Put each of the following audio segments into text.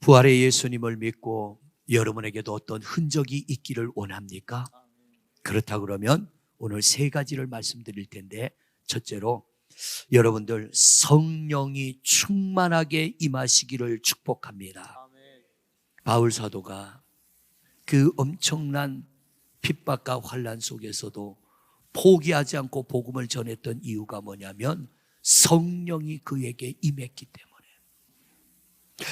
부활의 예수님을 믿고 여러분에게도 어떤 흔적이 있기를 원합니까? 그렇다 그러면 오늘 세 가지를 말씀드릴 텐데, 첫째로 여러분들 성령이 충만하게 임하시기를 축복합니다. 바울 사도가 그 엄청난 핍박과 환난 속에서도 포기하지 않고 복음을 전했던 이유가 뭐냐면 성령이 그에게 임했기 때문에.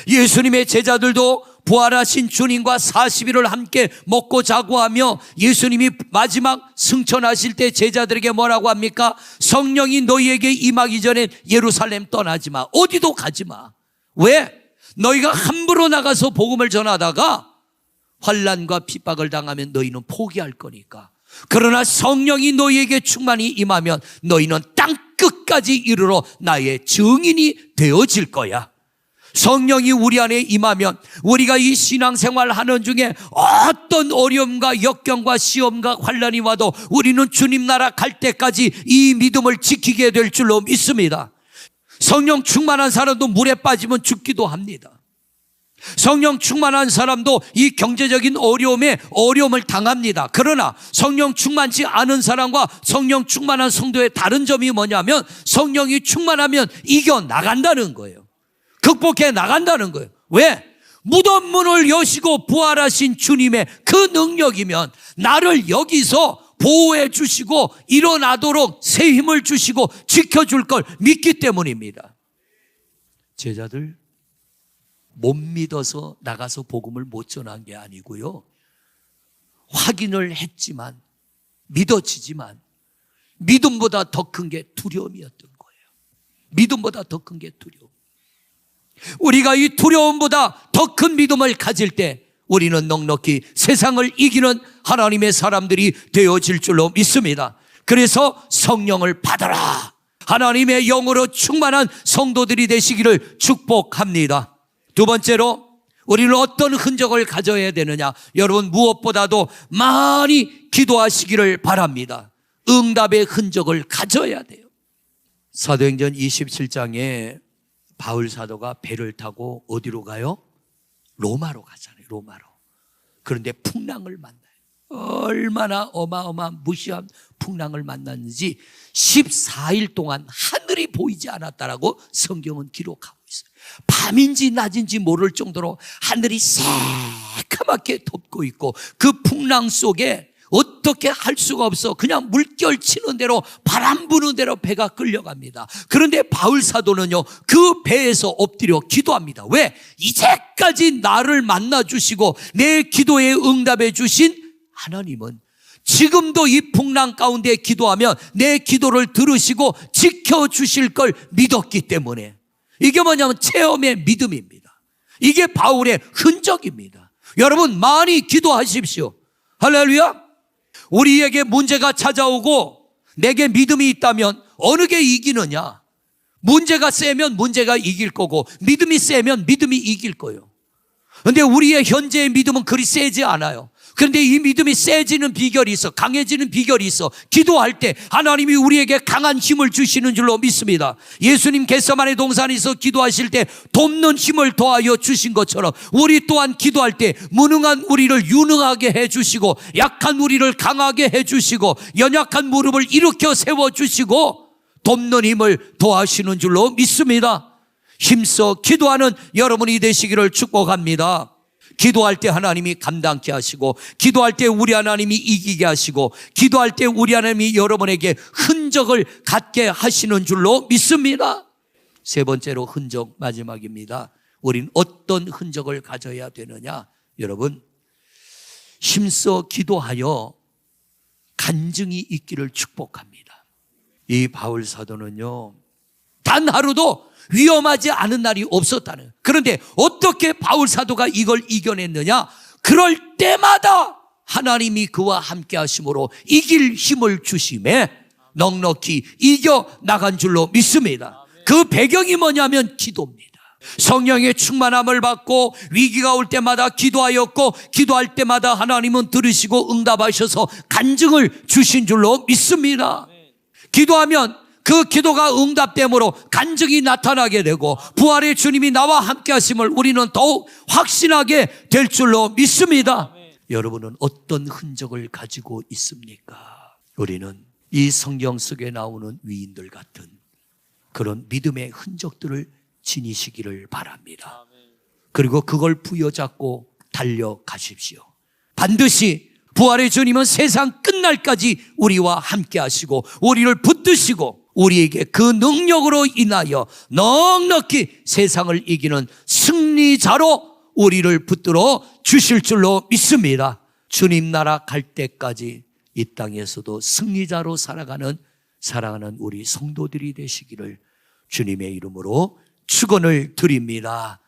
예수님의 제자들도 부활하신 주님과 40일을 함께 먹고 자고 하며 예수님이 마지막 승천하실 때 제자들에게 뭐라고 합니까? 성령이 너희에게 임하기 전에 예루살렘 떠나지 마. 어디도 가지 마. 왜? 너희가 함부로 나가서 복음을 전하다가 환난과 핍박을 당하면 너희는 포기할 거니까. 그러나 성령이 너희에게 충만히 임하면 너희는 땅 끝까지 이르러 나의 증인이 되어질 거야. 성령이 우리 안에 임하면 우리가 이 신앙생활 하는 중에 어떤 어려움과 역경과 시험과 환난이 와도 우리는 주님 나라 갈 때까지 이 믿음을 지키게 될 줄로 믿습니다. 성령 충만한 사람도 물에 빠지면 죽기도 합니다. 성령 충만한 사람도 이 경제적인 어려움을 당합니다. 그러나 성령 충만치 않은 사람과 성령 충만한 성도의 다른 점이 뭐냐면 성령이 충만하면 이겨나간다는 거예요. 극복해 나간다는 거예요. 왜? 무덤 문을 여시고 부활하신 주님의 그 능력이면 나를 여기서 보호해 주시고 일어나도록 새 힘을 주시고 지켜줄 걸 믿기 때문입니다. 제자들 못 믿어서 나가서 복음을 못 전한 게 아니고요, 확인을 했지만 믿어지지만 믿음보다 더 큰 게 두려움이었던 거예요. 믿음보다 더 큰 게 두려움. 우리가 이 두려움보다 더 큰 믿음을 가질 때 우리는 넉넉히 세상을 이기는 하나님의 사람들이 되어질 줄로 믿습니다. 그래서 성령을 받아라. 하나님의 영으로 충만한 성도들이 되시기를 축복합니다. 두 번째로 우리는 어떤 흔적을 가져야 되느냐? 여러분, 무엇보다도 많이 기도하시기를 바랍니다. 응답의 흔적을 가져야 돼요. 사도행전 27장에 바울 사도가 배를 타고 어디로 가요? 로마로 가잖아요. 로마로. 그런데 풍랑을 만나요. 얼마나 어마어마한 무시한 풍랑을 만났는지 14일 동안 하늘이 보이지 않았다라고 성경은 기록하고 있어요. 밤인지 낮인지 모를 정도로 하늘이 새카맣게 덮고 있고 그 풍랑 속에 어떻게 할 수가 없어. 그냥 물결 치는 대로 바람 부는 대로 배가 끌려갑니다. 그런데 바울 사도는요, 그 배에서 엎드려 기도합니다. 왜? 이제까지 나를 만나주시고 내 기도에 응답해 주신 하나님은 지금도 이 풍랑 가운데 기도하면 내 기도를 들으시고 지켜주실 걸 믿었기 때문에. 이게 뭐냐면 체험의 믿음입니다. 이게 바울의 흔적입니다. 여러분, 많이 기도하십시오. 할렐루야. 우리에게 문제가 찾아오고 내게 믿음이 있다면 어느 게 이기느냐? 문제가 세면 문제가 이길 거고 믿음이 세면 믿음이 이길 거예요. 그런데 우리의 현재의 믿음은 그리 세지 않아요. 그런데 이 믿음이 세지는 비결이 있어. 강해지는 비결이 있어. 기도할 때 하나님이 우리에게 강한 힘을 주시는 줄로 믿습니다. 예수님 겟세마네 동산에서 기도하실 때 돕는 힘을 더하여 주신 것처럼 우리 또한 기도할 때 무능한 우리를 유능하게 해주시고 약한 우리를 강하게 해주시고 연약한 무릎을 일으켜 세워주시고 돕는 힘을 더하시는 줄로 믿습니다. 힘써 기도하는 여러분이 되시기를 축복합니다. 기도할 때 하나님이 감당케 하시고 기도할 때 우리 하나님이 이기게 하시고 기도할 때 우리 하나님이 여러분에게 흔적을 갖게 하시는 줄로 믿습니다. 세 번째로 흔적, 마지막입니다. 우린 어떤 흔적을 가져야 되느냐? 여러분, 힘써 기도하여 간증이 있기를 축복합니다. 이 바울 사도는요, 단 하루도 위험하지 않은 날이 없었다는. 그런데 어떻게 바울 사도가 이걸 이겨냈느냐? 그럴 때마다 하나님이 그와 함께 하심으로 이길 힘을 주심에 넉넉히 이겨나간 줄로 믿습니다. 그 배경이 뭐냐면 기도입니다. 성령의 충만함을 받고 위기가 올 때마다 기도하였고 기도할 때마다 하나님은 들으시고 응답하셔서 간증을 주신 줄로 믿습니다. 기도하면 그 기도가 응답됨으로 간증이 나타나게 되고 부활의 주님이 나와 함께 하심을 우리는 더욱 확신하게 될 줄로 믿습니다. 여러분은 어떤 흔적을 가지고 있습니까? 우리는 이 성경 속에 나오는 위인들 같은 그런 믿음의 흔적들을 지니시기를 바랍니다. 그리고 그걸 부여잡고 달려가십시오. 반드시 부활의 주님은 세상 끝날까지 우리와 함께 하시고 우리를 붙드시고 우리에게 그 능력으로 인하여 넉넉히 세상을 이기는 승리자로 우리를 붙들어 주실 줄로 믿습니다. 주님 나라 갈 때까지 이 땅에서도 승리자로 살아가는 사랑하는 우리 성도들이 되시기를 주님의 이름으로 축원을 드립니다.